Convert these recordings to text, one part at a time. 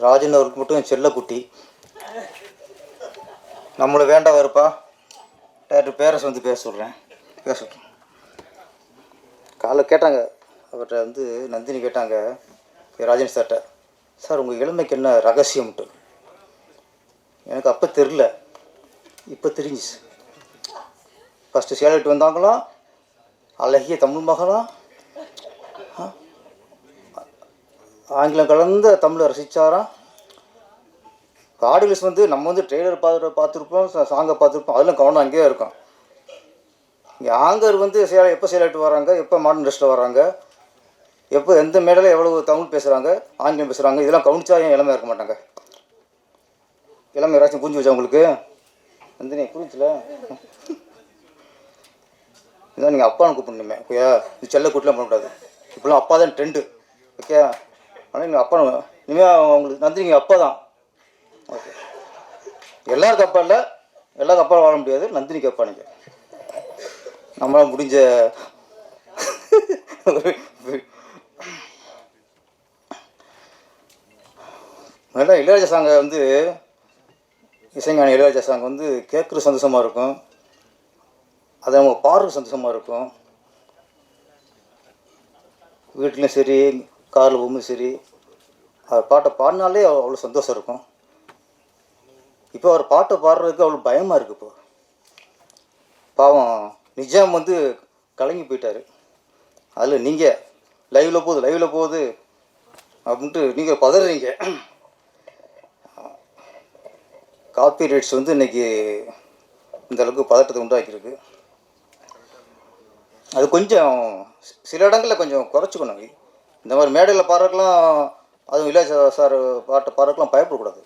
ராஜன் அவருக்கு மட்டும் செல்லக்குட்டி. நம்மளை வேண்டாம் வருப்பா. டேரக்டர் பேரஸ் வந்து பேச சொல்கிறேன். காலைல கேட்டாங்க அவர்கிட்ட வந்து நந்தினி கேட்டாங்க ராஜன் சார்கிட்ட, சார் உங்கள் இளமைக்கு என்ன ரகசியம்ட்டு. எனக்கு அப்போ தெரில, இப்போ தெரிஞ்சிச்சு. ஃபஸ்ட்டு சேலட்டு வந்தாங்களாம், அழகிய தமிழ் மகளாம், ஆங்கிலம் கலந்த தமிழை ரசித்தாராம். ஆடியன்ஸ் வந்து நம்ம வந்து ட்ரெய்லர் பார்த்துருப்போம், சாங்கை பார்த்துருப்போம், அதெல்லாம் கவனம் அங்கேயே இருக்கும். இங்கே ஆங்கர் வந்து எப்போ சேலட்டு வராங்க, எப்போ மாடர்ன் ட்ரெஸ்ட்டில் வராங்க, எப்போ எந்த மேடையில் எவ்வளோ தமிழ் பேசுகிறாங்க, ஆங்கிலம் பேசுகிறாங்க, இதெல்லாம் கவனிச்சா ஏன் இளமையாக இருக்க மாட்டாங்க? இளமை யாராச்சும் புரிஞ்சு வச்சா உங்களுக்கு? நந்தினி புரிஞ்சுல? இதான் நீங்கள் அப்பான்னு கூப்பிடணுமே. ஓகே, இது செல்ல கூட்டலாம் பண்ணக்கூடாது. இப்போலாம் அப்பா தான் ட்ரெண்டு. ஓகே, ஆனால் நீங்கள் அப்பா இனிமேல் உங்களுக்கு நந்தினி நீங்கள் அப்பா தான். ஓகே, எல்லாருக்கும் அப்பா இல்லை, எல்லாருக்கும் அப்பா வாழ முடியாது. நந்தினிக்கு அப்பா நீங்கள். நம்மளால் முடிஞ்ச நல்லா இளையராஜா சாங்கை வந்து இசைஞானி இளையராஜா சாங் வந்து கேட்குற சந்தோஷமாக இருக்கும், அதை நம்ம பாடுற சந்தோஷமாக இருக்கும். வீட்லேயும் சரி, காரில் போகும்போது சரி, அவர் பாட்டை பாடினாலே அவ்வளோ சந்தோஷம் இருக்கும். இப்போ அவர் பாட்டை பாடுறதுக்கு அவ்வளோ பயமாக இருக்குது. இப்போ பாவம் நிஜாம் வந்து கலங்கி போயிட்டார். அதில் நீங்கள் லைவில் போகுது அப்படின்ட்டு நீங்கள் பதறீங்க. காப்பி ரைட்ஸ் வந்து இன்றைக்கி இந்தளவுக்கு பதட்டத்தை உண்டாக்கியிருக்கு. அது கொஞ்சம் சில இடங்களில் கொஞ்சம் குறைச்சிக்கணும். இந்த மாதிரி மேடையில் பாடுறதுக்கெலாம், அதுவும் இளையராஜா சார் பாட்டை பாடுறதுக்கெலாம் பயப்படக்கூடாது.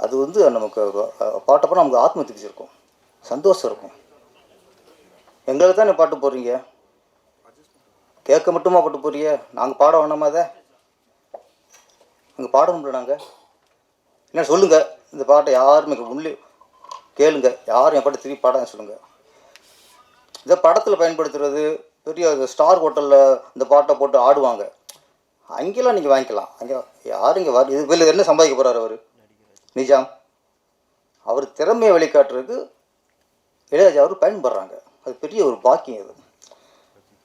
அது வந்து நமக்கு பாட்டை பாட நமக்கு ஆத்ம திருப்தி இருக்கும், சந்தோஷம் இருக்கும். எங்களுக்கு தான் பாட்டு போடுறீங்க, கேட்க மட்டுமா பாட்டு போடுறீங்க? நாங்கள் பாட வேணாமா? அதை நாங்கள் பாடணும்ல. நாங்கள் என்ன சொல்லுங்கள், இந்த பாட்டை யாருமே உள்ளே கேளுங்க, யாரும் என் பாட்டை திருப்பி பாடான்னு சொல்லுங்கள். இதை படத்தில் பயன்படுத்துறது, பெரிய ஸ்டார் ஹோட்டலில் இந்த பாட்டை போட்டு ஆடுவாங்க, அங்கெல்லாம் நீங்கள் வாங்கிக்கலாம். அங்கே யாரும் இங்கே இது வெளியில் என்ன சம்பாதிக்க போகிறார் அவர்? நிஜாம் அவர் திறமையை வெளிக்காட்டுறதுக்கு இளையராஜா அவர் பயன்படுறாங்க. அது பெரிய ஒரு பாக்கியம். அது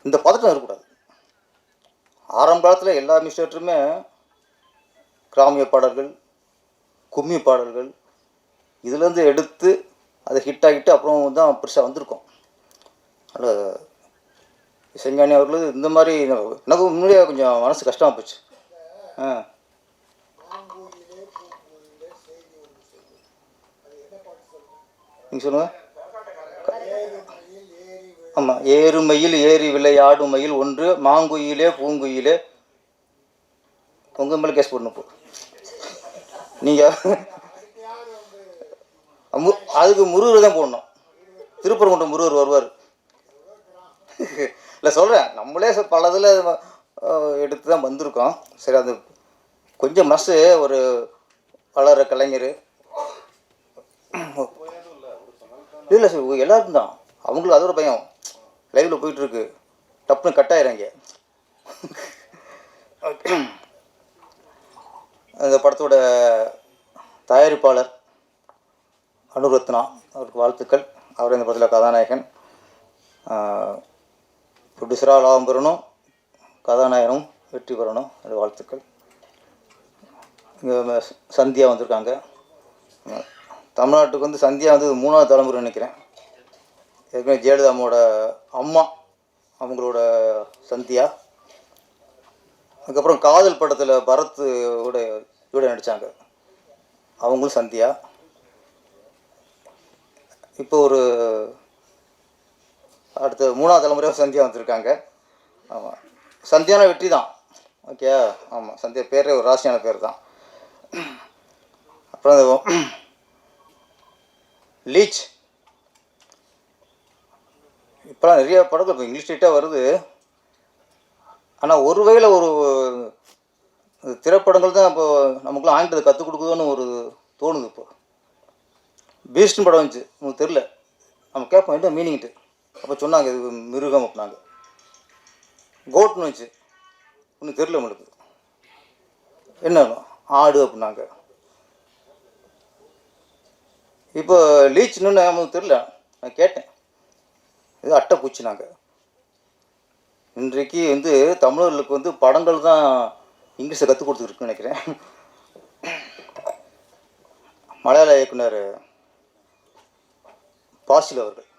இந்த பதட்டம் இருக்கக்கூடாது. ஆரம்ப காலத்தில் எல்லா மிஸ்டேட்டருமே கிராமிய பாடல்கள், கும்மி பாடல்கள், இதுலேருந்து எடுத்து அதை ஹிட் ஆகிட்டு அப்புறம் தான் பெருசாக வந்திருக்கோம். அதனால் இசைஞானி அவர்கள் இந்த மாதிரி எனக்கு முன்னாடியே கொஞ்சம் மனசு கஷ்டமாக போச்சு. நீங்கள் சொல்லுங்கள். ஆமாம், ஏறுமையில் ஏறி விளையாடும் மயில் ஒன்று, மாங்குயிலே பூங்குயிலே. உங்கள் மேலே கேஸ் போடணும். போ நீங்கள் அதுக்கு முருகர் தான் போடணும். திருப்பரங்குன்றம் முருகர் வருவார். இல்லை சொல்கிறேன், நம்மளே பல இதில் எடுத்து தான் வந்திருக்கோம். சரி, அது கொஞ்சம் மனசு ஒரு வளர கலைஞர் இல்லை சார், எல்லாருக்கும் தான். அவங்களுக்கு அது ஒரு பயம். லைவில் போயிட்டுருக்கு, டப்புன்னு கட் ஆயிடுறாங்க. அந்த படத்தோட தயாரிப்பாளர் அனுரத்னா அவருக்கு வாழ்த்துக்கள். அவர் இந்த படத்தில் கதாநாயகன். ப்ரொடியூசராக லாபம் பெறணும், கதாநாயகனும் வெற்றி பெறணும், அது வாழ்த்துக்கள். இங்கே சந்தியா வந்திருக்காங்க. தமிழ்நாட்டுக்கு வந்து சந்தியா வந்து 3வது தலைமுறை நினைக்கிறேன். ஏற்கனவே ஜெயலலிதாவோட அம்மா அவங்களோட சந்தியா. அதுக்கப்புறம் காதல் படத்தில் பரத் இவட நடித்தாங்க, அவங்களும் சந்தியா. இப்போ ஒரு அடுத்த 3வது தலைமுறையாக சந்தியா வந்திருக்காங்க. ஆமாம், சந்தியான வெற்றி தான். ஓகே, ஆமாம், சந்தியா பேரே ஒரு ராசியான பேர் தான். அப்புறம் லீச், இப்போலாம் நிறைய படங்கள் இப்போ இங்கிலீஷ் ஸ்ட்ரீட்டாக வருது. ஆனால் ஒரு வகையில் ஒரு திரைப்படங்கள் தான் இப்போ நமக்குலாம் ஆங்கிலத்தை கற்றுக் கொடுக்குதுன்னு ஒரு தோணுது. இப்போ பீஸ்ட்னு படம் வந்துச்சு, உங்களுக்கு தெரில, நம்ம கேட்போம் என்ன மீனிங்ட்டு. அப்போ சொன்னாங்க இது மிருகம் அப்படின்னாங்க. கோட்னு வந்துச்சு, ஒன்றும் தெரில நம்மளுக்கு என்ன ஆடு அப்படின்னாங்க. இப்போ லீச்னு நமக்கு தெரியல, நான் கேட்டேன், இது அட்டைப்பூச்சினாங்க. இன்றைக்கு வந்து தமிழர்களுக்கு வந்து படங்கள் தான் இங்கிலீஷை கற்றுக் கொடுத்துருக்குன்னு நினைக்கிறேன். மலையாள இயக்குனர் பாசில் அவர்கள்,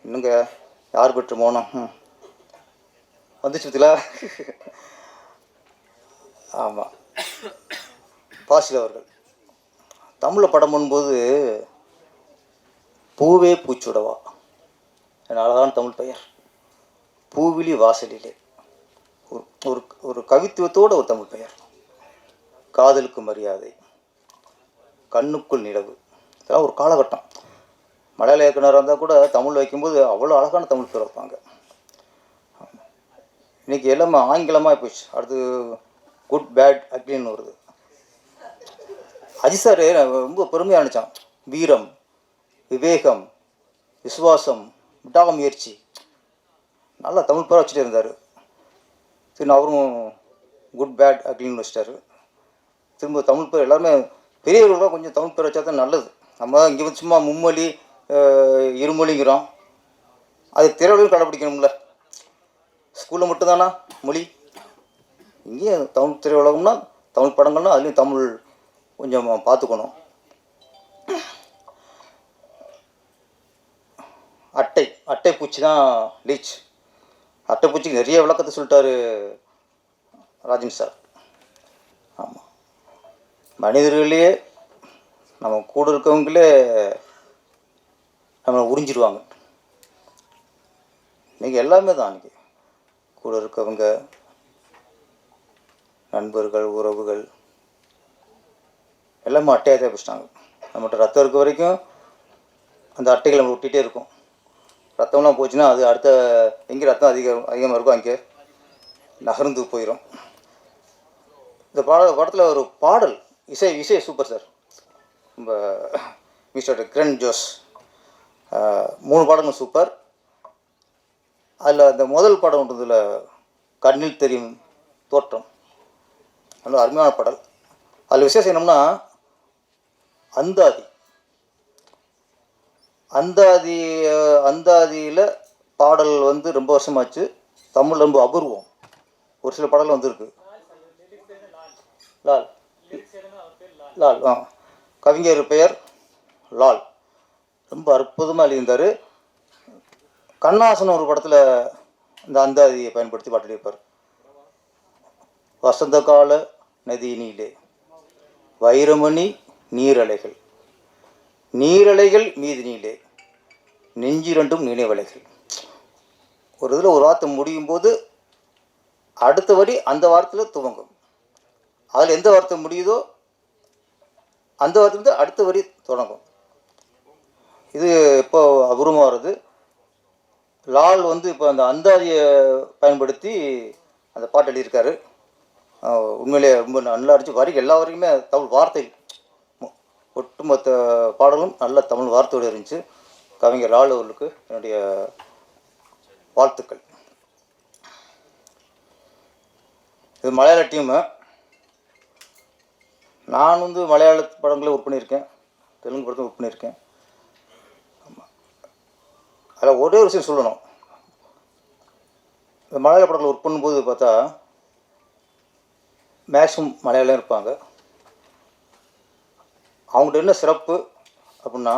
இன்னுங்க யார் பெற்ற மௌனம் வந்துச்சு பத்திலா. ஆமாம், பாசில் அவர்கள் தமிழில் படம் பண்ணும்போது பூவே பூச்சுடவா, என் அழகான தமிழ் பெயர், பூவிலி வாசலிலே, ஒரு ஒரு கவித்துவத்தோட ஒரு தமிழ் பெயர், காதலுக்கு மரியாதை, கண்ணுக்குள் நிலவு, இதெல்லாம் ஒரு காலகட்டம். மலையாள இயக்குனராக இருந்தால் கூட தமிழ் வைக்கும்போது அவ்வளோ அழகான தமிழ் பேர் வைப்பாங்க. இன்றைக்கி எல்லாமே ஆங்கிலமாக போயிடுச்சு. அடுத்து குட் பேட் அக்லின்னு வருது. அஜித் சார் ரொம்ப பெருமையாக நினச்சான், வீரம், விவேகம், விசுவாசம், விடாமுயற்சி, நல்லா தமிழ் பேரை வச்சுட்டு இருந்தார். சரி, அவரும் குட் பேட் அக்லின்னு வச்சிட்டாரு. திரும்ப தமிழ் பேர் எல்லாருமே பெரியவர்களாக கொஞ்சம் தமிழ் பேர் வச்சா தான் நல்லது. நம்ம இங்கே வந்து சும்மா மும்மொழி இருமொழிங்கிறோம், அது திறவுலையும் கடைப்பிடிக்கணும்ல. ஸ்கூலில் மட்டும்தானா மொழி, இங்கேயும் தமிழ் திரையுலகம்னா தமிழ் படங்கள்னா அதுலேயும் தமிழ் கொஞ்சம் பார்த்துக்கணும். அட்டை பூச்சி தான் லீச். அட்டைப்பூச்சிக்கு நிறைய விளக்கத்தை சொல்லிட்டாரு ராஜன் சார். ஆமாம், மனிதர்களே நம்ம கூட இருக்கவங்களே நம்மளை உறிஞ்சிடுவாங்க. இன்றைக்கி எல்லாமே தான், இன்றைக்கி கூட இருக்கவங்க, நண்பர்கள், உறவுகள் எல்லாமே அட்டையாக தான் பேசிட்டாங்க. நம்மகிட்ட ரத்தம் இருக்க வரைக்கும் அந்த அட்டைகளை நம்ம ஒட்டிகிட்டே இருக்கும். ரத்தம்லாம் போச்சுன்னா அது அடுத்த எங்கே ரத்தம் அதிகமாக இருக்கும் அங்கே நகர்ந்து போயிடும். இந்த படத்தில் ஒரு பாடல், இசை சூப்பர் சார். நம்ம மிஸ்டர் கிரண் ஜோஸ் 3 பாடலும் சூப்பர். அதில் அந்த முதல் பாடம்ன்றதில் கண்ணில் தெரியும் தோற்றம், நல்ல அருமையான பாடல். அதில் விசேஷம் என்னம்னா அந்தாதியில் பாடல் வந்து ரொம்ப வருஷமாச்சு. தமிழ் ரொம்ப அபூர்வம். ஒரு சில பாடல் வந்துருக்கு. லால் கவிஞர் பெயர் லால், ரொம்ப அற்புதமாக எழுதியிருந்தார். கண்ணாசன் ஒரு படத்தில் இந்த அந்தாதியை பயன்படுத்தி பாட்டு எழுதியிருப்பார். வசந்த கால நதியினிலே வைரமணி நீரலைகள், நீரலைகள் மீதினிலே நெஞ்சிரண்டும் நினைவலைகள். ஒரு இதில் ஒரு வார்த்தை முடியும் போது அடுத்த வரி அந்த வார்த்தையில் துவங்கும். அதில் எந்த வார்த்தை முடியுதோ அந்த வார்த்தையிலிருந்து அடுத்த வரி தொடங்கும். இது இப்போ அபூர்வமாக வருது. லால் வந்து இப்போ அந்த அந்தாதியை பயன்படுத்தி அந்த பாட்டு எழுதியிருக்காரு. உண்மையிலே ரொம்ப நல்லா இருந்துச்சு. வரிகள் எல்லா வரைக்குமே தமிழ் வார்த்தை, ஒட்டுமொத்த பாடலும் நல்ல தமிழ் வார்த்தையோடு இருந்துச்சு. கவிஞர் லால் அவர்களுக்கு என்னுடைய வாழ்த்துக்கள். இது மலையாள டீமு. நான் வந்து மலையாள படங்களை ஒர்க் பண்ணியிருக்கேன், தெலுங்கு படத்தை ஒர்க் பண்ணியிருக்கேன். ஆமாம், அதில் ஒரே ஒரு விஷயம் சொல்லணும். இந்த மலையாள படத்தில் ஒர்க் பண்ணும்போது பார்த்தா மேக்ஸிமம் மலையாளம் இருப்பாங்க. அவங்கள்ட்ட என்ன சிறப்பு அப்படின்னா,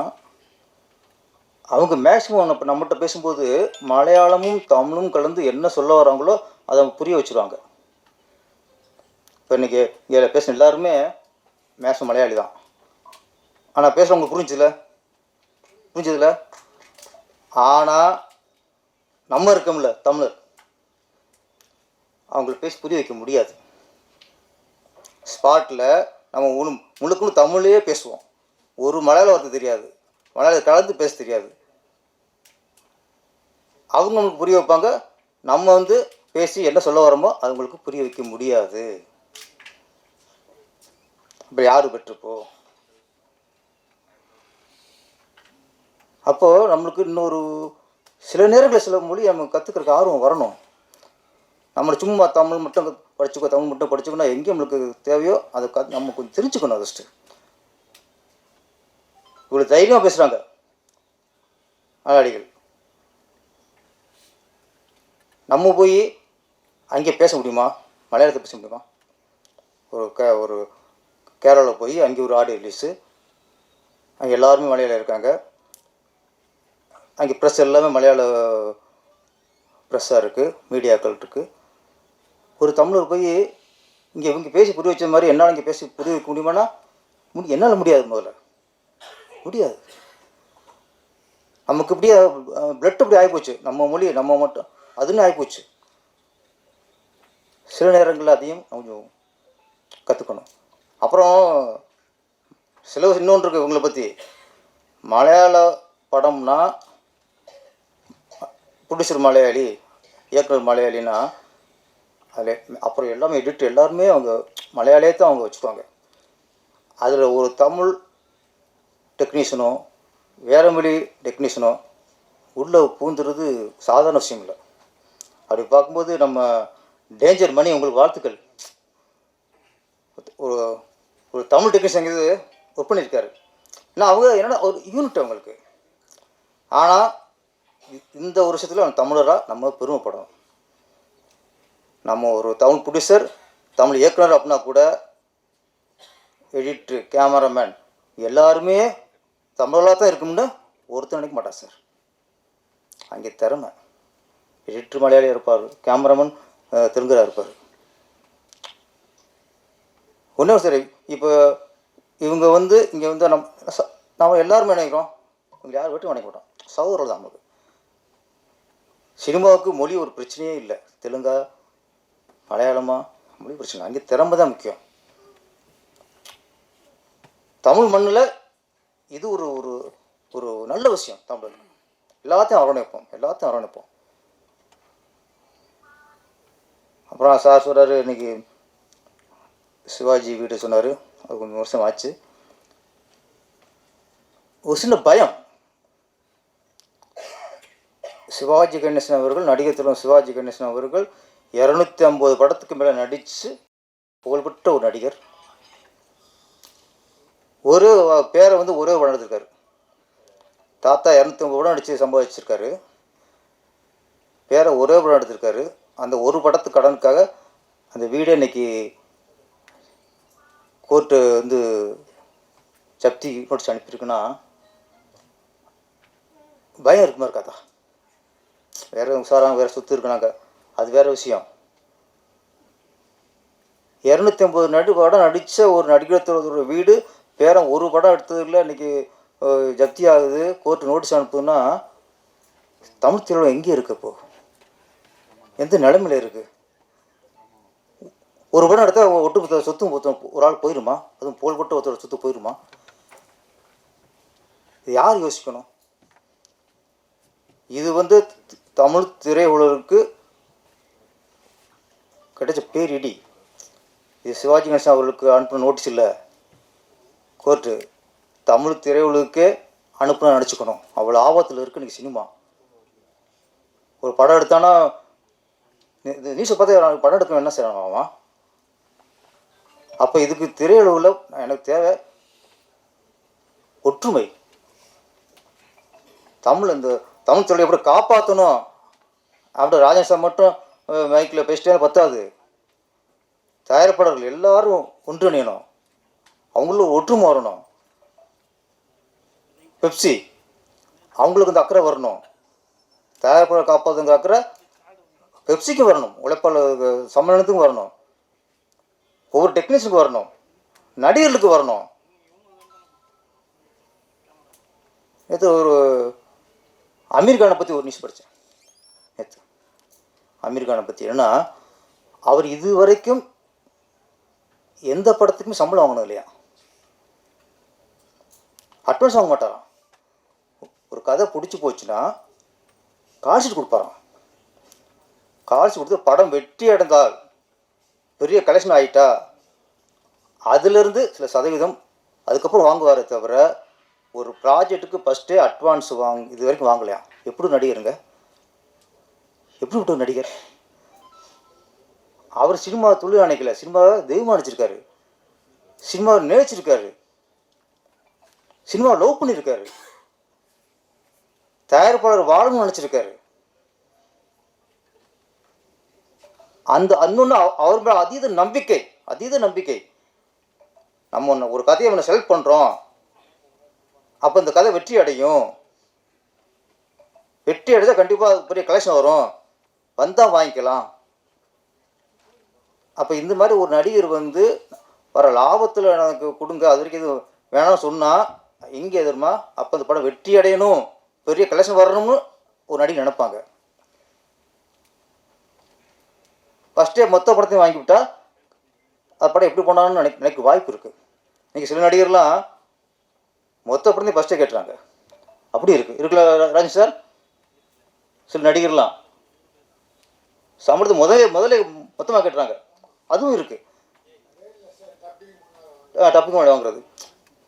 அவங்க மேக்ஸிமம் இப்போ நம்மகிட்ட பேசும்போது மலையாளமும் தமிழும் கலந்து என்ன சொல்ல வராங்களோ அதை புரிய வச்சுருவாங்க. இப்போ இன்றைக்கி இங்கே பேசுன எல்லாருமே மேக்ஸிமம் மலையாளி தான். ஆனால் பேசுகிறவங்களுக்கு புரிஞ்சதில்ல. ஆனால் நம்ம இருக்கோம்ல தமிழர், அவங்களுக்கு பேசி புரிய வைக்க முடியாது. ஸ்பாட்டில் நம்ம முழுக்க தமிழ்லேயே பேசுவோம். ஒரு மலையாள வார்த்தை தெரியாது, மலையாள கலந்து பேச தெரியாது. அவங்க நம்மளுக்கு புரிய வைப்பாங்க. நம்ம வந்து பேசி என்ன சொல்ல வரோமோ அவங்களுக்கு புரிய வைக்க முடியாது. இப்போ யார் பெற்றுப்போ? அப்போது நம்மளுக்கு இன்னொரு சில நேரங்களில் சில மொழி நம்ம கற்றுக்கிறதுக்கு ஆர்வம் வரணும். நம்மளை சும்மா தமிழ் மட்டும் படிச்சுக்கோ, தமிழ் மட்டும் படிச்சுக்கணும், எங்கே நம்மளுக்கு தேவையோ அதை நம்ம கொஞ்சம் தெரிஞ்சுக்கணும். ஃபஸ்ட்டு இவ்வளோ தைரியமாக பேசுகிறாங்க மலையாளிகள். நம்ம போய் அங்கே பேச முடியுமா? மலையாளத்தை பேச முடியுமா? ஒரு கேரளாவில் போய் அங்கே ஒரு ஆடியோ ரிலீஸு, அங்கே எல்லாருமே மலையாளம் இருக்காங்க, அங்கே ப்ரெஸ் எல்லாமே மலையாள ப்ரெஸ்ஸாக இருக்குது, மீடியாக்கள் இருக்குது. ஒரு தமிழர் போய் இங்கே பேசி புரிய வச்ச மாதிரி என்னால் இங்கே பேசி புரிய வைக்க முடியுமானா என்னால் முடியாது. முதல்ல முடியாது. நமக்கு இப்படியே பிளட் இப்படி ஆகிப்போச்சு, நம்ம மொழி நம்ம மட்டும் அதுன்னு ஆகிப்போச்சு. சில நேரங்களில் அதையும் கொஞ்சம் கற்றுக்கணும். அப்புறம் இன்னொன்று இருக்குது இவங்களை பற்றி. மலையாள படம்னா ப்ரொடியூசர் மலையாளி, இயக்குனர் மலையாளினா அதில் அப்புறம் எல்லாமே எடிட் எல்லாருமே அவங்க மலையாளியே தான் அவங்க வச்சுக்குவாங்க. அதில் ஒரு தமிழ் டெக்னீஷியனோ வேறு மொழி டெக்னீஷியனோ உள்ளே பூந்துறது சாதாரண விஷயம் இல்லை. அப்படி பார்க்கும்போது நம்ம டேஞ்சர் மணி உங்களுக்கு வாழ்த்துக்கள். ஒரு தமிழ் டெக்னீஷியன் இது ஒர்க் பண்ணியிருக்காரு. ஏன்னா அவங்க என்னென்னா ஒரு யூனிட் அவங்களுக்கு. ஆனால் இந்த ஒரு விஷயத்தில் அவங்க தமிழராக நம்ம பெருமைப்படணும். நம்ம ஒரு தமிழ் ப்ரொடியூசர், தமிழ் இயக்குனர் அப்படின்னா கூட எடிட்ரு, கேமராமேன் எல்லாருமே தமிழராக தான் இருக்கும்னு ஒருத்தர் நினைக்க மாட்டான் சார். அங்கே திறமை எடிட்ரு மலையாளியாக இருப்பார், கேமராமேன் தெலுங்கராக இருப்பார். ஒன்றும் சரி. இப்போ இவங்க இங்கே நம்ம எல்லாருமே நினைக்கிறோம், இவங்க யார் வீட்டும் நினைக்க மாட்டோம், சகோதரர் தான் நமக்கு. சினிமாவுக்கு மொழி ஒரு பிரச்சனையே இல்லை. தெலுங்கா மலையாளமா மொழி பிரச்சனை, அங்கே திறமை தான் முக்கியம். தமிழ் மண்ணில் இது ஒரு ஒரு ஒரு நல்ல விஷயம். தமிழ் எல்லாத்தையும் அரவணைப்போம். அப்புறம் சார் சொல்கிறாரு, இன்றைக்கி சிவாஜி வீடு சொன்னார், அது கொஞ்சம் வருஷம் ஆச்சு. ஒரு சின்ன பயம். சிவாஜி கணேசன் அவர்கள், நடிகர் திலகம் சிவாஜி கணேசன் அவர்கள் 250 படத்துக்கு மேலே நடித்து புகழ்பெற்ற ஒரு நடிகர். ஒரு பேரை ஒரே படம் எடுத்திருக்காரு. தாத்தா 250 படம் நடித்து சம்பாதிச்சிருக்காரு. பேரை ஒரே படம் எடுத்திருக்காரு. அந்த ஒரு படத்து கடனுக்காக அந்த வீடே இன்னைக்கு கோர்ட்டு ஜப்தி நோட்டீஸ் அனுப்பியிருக்குன்னா பயம் இருக்குமா இருக்காதா? வேறு விசாரம் வேறு சொத்து இருக்குனாங்க, அது வேறு விஷயம். 250 படம் நடித்த ஒரு நடிகர் வீடு பேரன் ஒரு படம் எடுத்ததில் இன்றைக்கி ஜப்தி ஆகுது, கோர்ட்டு நோட்டீஸ் அனுப்புதுன்னா தமிழ் திரையுலகம் எங்கே இருக்குது? இப்போது எந்த நிலைமையில் இருக்குது? ஒரு படம் எடுத்தால் ஒட்டுமொத்த சொத்தும் ஒரு ஆள் போயிடுமா? அதுவும் புகழ்பெற்ற ஒருத்தரோட சொத்து போயிடுமா? இது யார் யோசிக்கணும்? இது தமிழ் திரையுலகுக்கு கிடைச்ச பேரிடி. இது சிவாஜி கணேசன் அவர்களுக்கு அனுப்பின நோட்டீஸ் இல்லை, கோர்ட்டு தமிழ் திரையுலகுக்கே அனுப்புன நினச்சிக்கணும். அவ்வளோ ஆபத்தில் இருக்குது இன்றைக்கி சினிமா. ஒரு படம் எடுத்தானா நியூஸை பார்த்து படம் எடுக்கணும், என்ன செய்யணும்? அப்போ இதுக்கு திரையுலகில் எனக்கு தேவை ஒற்றுமை. தமிழ் தொழிலை எப்படி காப்பாற்றணும் அப்படி ராஜேஷ் சார் மட்டும் மைக்கில் பேசிட்டே பத்தாது. தயாரிப்பாளர்கள் எல்லாரும் ஒன்றிணையணும், அவங்களும் ஒற்றுமை வரணும். பெப்சி அவங்களுக்கு இந்த அக்கறை வரணும், தயாரிப்பாளர் காப்பாற்றுங்கிற அக்கறை பெப்சிக்கும் வரணும், உழைப்பாளர் சம்மேளனத்துக்கும் வரணும், ஒவ்வொரு டெக்னீஷியனுக்கு வரணும், நடிகர்களுக்கு வரணும். நேற்று ஒரு அமீர் கானை பற்றி ஒரு நியூஸ் படித்தேன். நேற்று அமீர் கானை பற்றி என்னன்னா, அவர் இது வரைக்கும் எந்த படத்துக்குமே சம்பளம் வாங்கணும் இல்லையா, அட்வான்ஸ் வாங்க மாட்டாராம். ஒரு கதை பிடிச்சி போச்சுன்னா கால்ஷீட் கொடுப்பாராம். கால்ஷீட் கொடுத்து படம் வெற்றி அடைந்தால், பெரிய கலெக்ஷன் ஆகிட்டா அதிலிருந்து சில சதவீதம் அதுக்கப்புறம் வாங்குவாரே தவிர ஒரு ப்ராஜெக்ட்டுக்கு ஃபஸ்ட்டே அட்வான்ஸ் இது வரைக்கும் வாங்கலையா? எப்படி நடிகருங்க? எப்படி விட்டு நடிகர்? அவர் சினிமா தொழில் நினைக்கல, சினிமாவை தெய்வமாக நடிச்சிருக்காரு, சினிமாவை நேசிச்சிருக்காரு, சினிமா லவ் பண்ணியிருக்காரு, தயாரிப்பாளர் வாழணும்னு நினச்சிருக்காரு. அந்த அன்னொன்று அவர் மேலே அதீத நம்பிக்கை. நம்ம ஒன்று ஒரு கதையை ஒன்று செலக்ட் பண்ணுறோம், அப்போ இந்த கதை வெற்றி அடையும், வெற்றி அடைஞ்சால் கண்டிப்பாக பெரிய கலெக்ஷன் வரும், வந்தால் வாங்கிக்கலாம். அப்போ இந்த மாதிரி ஒரு நடிகர் வந்து வர லாபத்தில் எனக்கு கொடுங்க, அது வரைக்கும் இது வேணாம்னு சொன்னால் இங்கே எதிர்மா அப்போ அந்த படம் வெற்றி அடையணும், பெரிய கலெக்ஷன் வரணும்னு ஒரு நடிகர் நினைப்பாங்க. ஃபஸ்ட்டே மொத்த படத்தையும் வாங்கிவிட்டா அது படம் எப்படி போனாலும் நினைக்க வாய்ப்பு இருக்குது. இன்றைக்கி சில நடிகர்லாம் மொத்த படத்தையும் ஃபஸ்ட்டே கேட்டுறாங்க, அப்படி இருக்குல்ல ராஜேஷ் சார். சில நடிகர்லாம் சம்பளத்தை முதல்ல மொத்தமாக கேட்டுறாங்க, அதுவும் இருக்குது. டப்பிங் வாங்குறது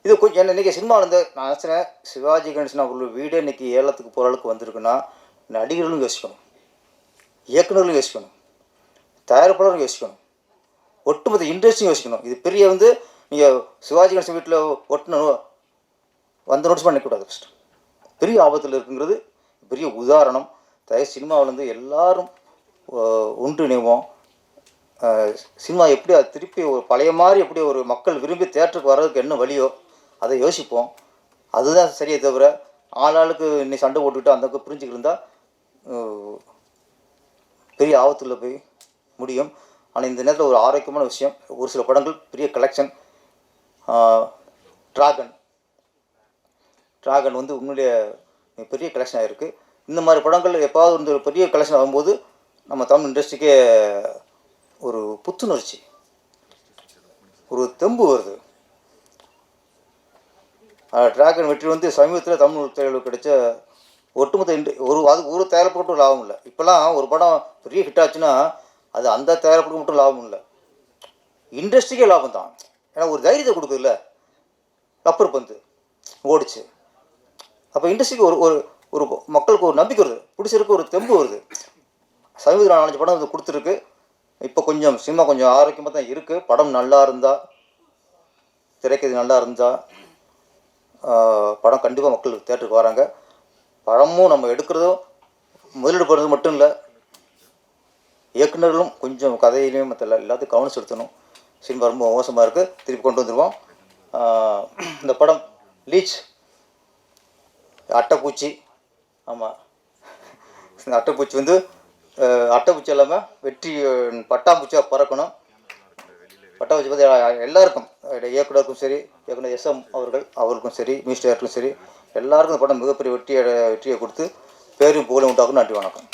இது கொஞ்சம் என்ன. இன்றைக்கி சினிமாவில் இருந்து நான் நினச்சினேன், சிவாஜி கணேசன் அவர்கள் வீடே இன்றைக்கி ஏலத்துக்கு போகிற அளவுக்கு வந்திருக்குன்னா நடிகர்களும் யோசிக்கணும், இயக்குநர்களும் யோசிக்கணும், தயாரிப்பாளரும் யோசிக்கணும், ஒட்டுமொத்த இண்டஸ்ட்ரியும் யோசிக்கணும். இது பெரிய வந்து நீங்கள் சிவாஜி கணேசன் வீட்டில் ஒட்டணும் வந்த நோட்டீஸ் பண்ணிக்கூடாது. ஃபஸ்ட்டு பெரிய ஆபத்தில் இருக்குங்கிறது பெரிய உதாரணம். சினிமாவிலேருந்து எல்லாரும் ஒன்றிணைவோம். சினிமா எப்படி அது திருப்பி ஒரு பழைய மாதிரி எப்படி ஒரு மக்கள் விரும்பி தேட்டருக்கு வர்றதுக்கு என்ன வழியோ அதை யோசிப்போம். அதுதான் சரியே தவிர ஆளாளுக்கு இன்னைக்கு சண்டை போட்டுக்கிட்டு அந்த புரிஞ்சுக்கிட்டு இருந்தால் பெரிய ஆபத்தில் போய் முடியும். ஆனால் இந்த நேரத்தில் ஒரு ஆரோக்கியமான விஷயம், ஒரு சில படங்கள் பெரிய கலெக்ஷன். டிராகன் வந்து உண்மையிலேயே பெரிய கலெக்ஷன் ஆகிருக்கு. இந்த மாதிரி படங்கள் எப்பாவது வந்து பெரிய கலெக்ஷன் ஆகும்போது நம்ம தமிழ் இண்டஸ்ட்ரிக்கே ஒரு புத்துணர்ச்சி, ஒரு தெம்பு வருது. டிராகன் வெற்றி வந்து சமீபத்தில் தமிழ் திரையுலகில் கிடைச்ச ஒட்டுமொத்த ஒரு தயாரிப்புக்கு லாபம் இல்லை. இப்போல்லாம் ஒரு படம் பெரிய ஹிட் ஆச்சுன்னா அது அந்த தயாரிப்புக்கு மட்டும் லாபம் இல்லை, இண்டஸ்ட்ரிக்கே லாபம் தான். ஏன்னா ஒரு தைரியத்தை கொடுக்குதுல்ல, ரப்பர் பந்து ஓடிச்சு. அப்போ இண்டஸ்ட்ரிக்கு ஒரு ஒரு மக்களுக்கு ஒரு நம்பிக்கை வருது, பிடிச்சிருக்கு, ஒரு தெம்பு வருது. சமீபத்தில் 4-5 படம் வந்து கொடுத்துருக்கு. இப்போ கொஞ்சம் சினிமா கொஞ்சம் ஆரோக்கியமாக தான் இருக்குது. படம் நல்லா இருந்தால், திரைக்கதை நல்லா இருந்தால் படம் கண்டிப்பாக மக்கள் தேட்டருக்கு வராங்க. படமும் நம்ம எடுக்கிறதும் முதலீடு பண்ணுறது மட்டும் இல்லை, இயக்குநர்களும் கொஞ்சம் கதையிலையும் மற்ற எல்லாத்தையும் கவனம் செலுத்தணும். சினிமா ரொம்ப மோசமாக இருக்குது, திருப்பி கொண்டு வந்துடுவோம். இந்த படம் லீச் அட்டைப்பூச்சி, ஆமாம், இந்த அட்டைப்பூச்சி வந்து அட்டைப்பூச்சி இல்லாமல் வெற்றி பட்டாம்பூச்சியாக பறக்கணும். பட்டாம்பூச்சி பார்த்து எல்லாருக்கும், இயக்குனருக்கும் சரி, இயக்குனர் SM அவர்களுக்கும் சரி, மியூசிக் டைரக்டருக்கும் சரி, எல்லாருக்கும் இந்த படம் மிகப்பெரிய வெற்றியை கொடுத்து பேரும் புகழும் உண்டாகும். நன்றி, வணக்கம்.